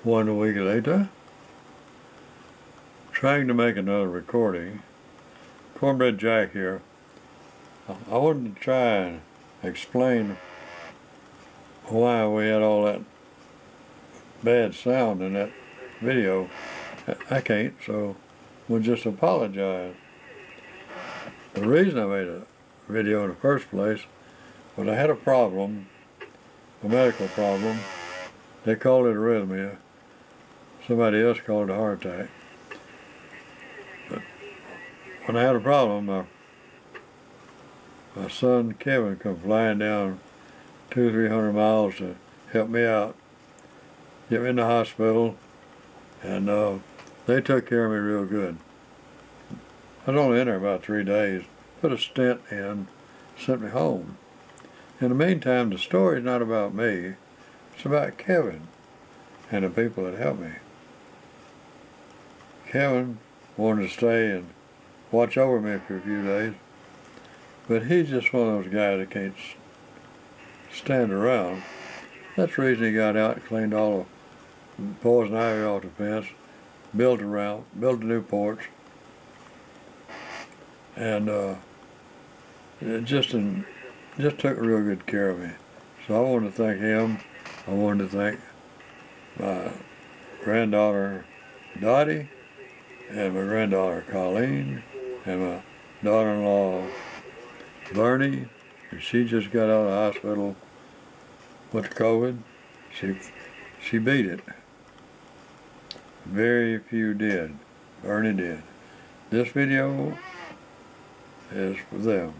1 week later, trying to make another recording. Cornbread Jack here. I wanted to try and explain why we had all that bad sound in that video. I can't, so we'll just apologize. The reason I made a video in the first place was I had a problem, a medical problem. They called it arrhythmia. Somebody else called it a heart attack. But when I had a problem, my son Kevin come flying down 200-300 miles to help me out, get me in the hospital, and they took care of me real good. I was only in there about 3 days, put a stent in, sent me home. In the meantime, the story's not about me, it's about Kevin and the people that helped me. Kevin wanted to stay and watch over me for a few days, but he's just one of those guys that can't stand around. That's the reason he got out and cleaned all the poison ivy off the fence, built a new porch, and it just took real good care of me. So I wanted to thank him. I wanted to thank my granddaughter Dottie, and my granddaughter Colleen, and my daughter-in-law Bernie. She just got out of the hospital with COVID. She beat it. Very few did. Bernie did. This video is for them.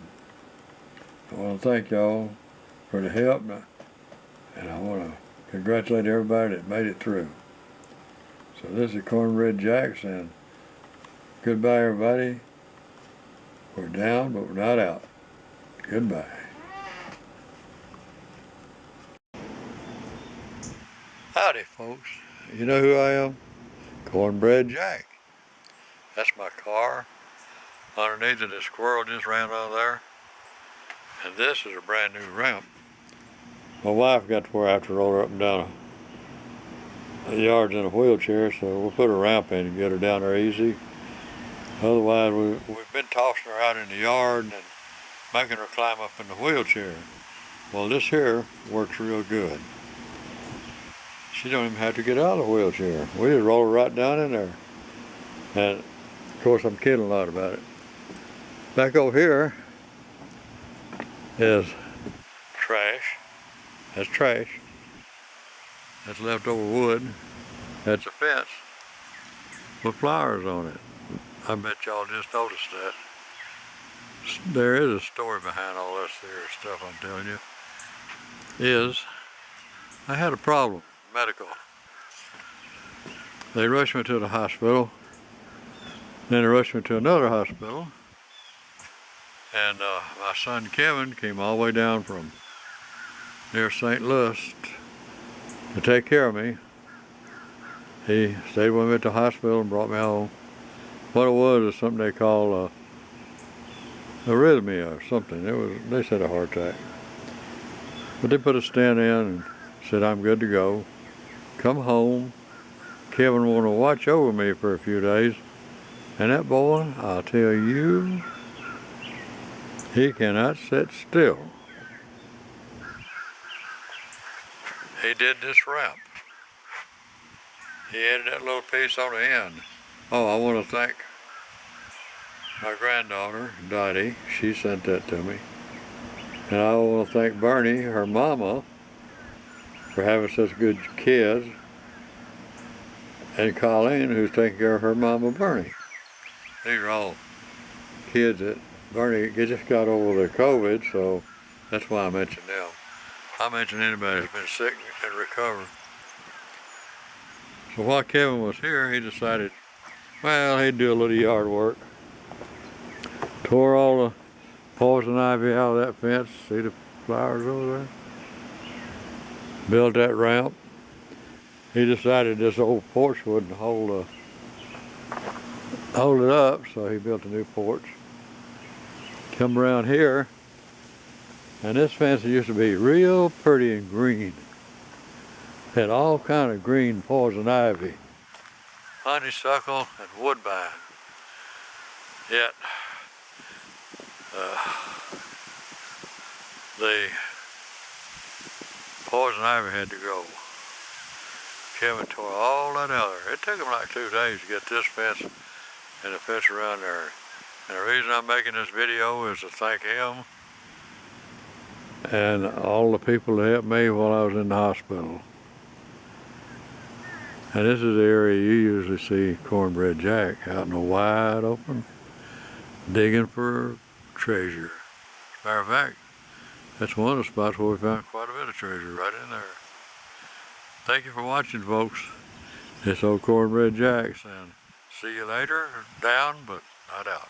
I want to thank y'all for the help, and I want to congratulate everybody that made it through. So this is Cornbread Jack saying goodbye, everybody. We're down, but we're not out. Goodbye. Howdy, folks. You know who I am? Cornbread Jack. That's my car. Underneath it, a squirrel just ran out there. And this is a brand new ramp. My wife got to where I have to roll her up and down the yards in a wheelchair, so we'll put a ramp in and get her down there easy. Otherwise, we've been tossing her out in the yard and making her climb up in the wheelchair. Well, this here works real good. She don't even have to get out of the wheelchair. We just roll her right down in there. And of course, I'm kidding a lot about it. Back over here is trash. That's trash. That's leftover wood. That's a fence with flowers on it. I bet y'all just noticed that. There is a story behind all this here stuff I'm telling you. I had a problem, medical. They rushed me to the hospital. Then they rushed me to another hospital. And my son Kevin came all the way down from near St. Louis to take care of me. He stayed with me at the hospital and brought me home. What it was is something they call arrhythmia or something. They said a heart attack. But they put a stent in and said I'm good to go. Come home. Kevin wanted to watch over me for a few days. And that boy, I'll tell you, he cannot sit still. He did this ramp. He added that little piece on the end. Oh, I want to thank my granddaughter, Dottie. She sent that to me. And I want to thank Bernie, her mama, for having such good kids. And Colleen, who's taking care of her mama, Bernie. These are all kids that Bernie just got over the COVID, so that's why I mentioned them. I mentioned anybody who's been sick and recovered. So while Kevin was here, he decided, well, he'd do a little yard work. Tore all the poison ivy out of that fence. See the flowers over there? Built that ramp. He decided this old porch wouldn't hold it up, so he built a new porch. Come around here, and this fence used to be real pretty and green. and all kind of green poison ivy, honeysuckle, and woodbine. Yet the poison ivy had to go. Kevin tore all that out there. It took him like 2 days to get this fence and the fence around there. And the reason I'm making this video is to thank him and all the people that helped me while I was in the hospital. And this is the area you usually see Cornbread Jack, out in the wide open, digging for treasure. As a matter of fact, that's one of the spots where we found quite a bit of treasure, right in there. Thank you for watching, folks. It's old Cornbread Jack saying, see you later, down but not out.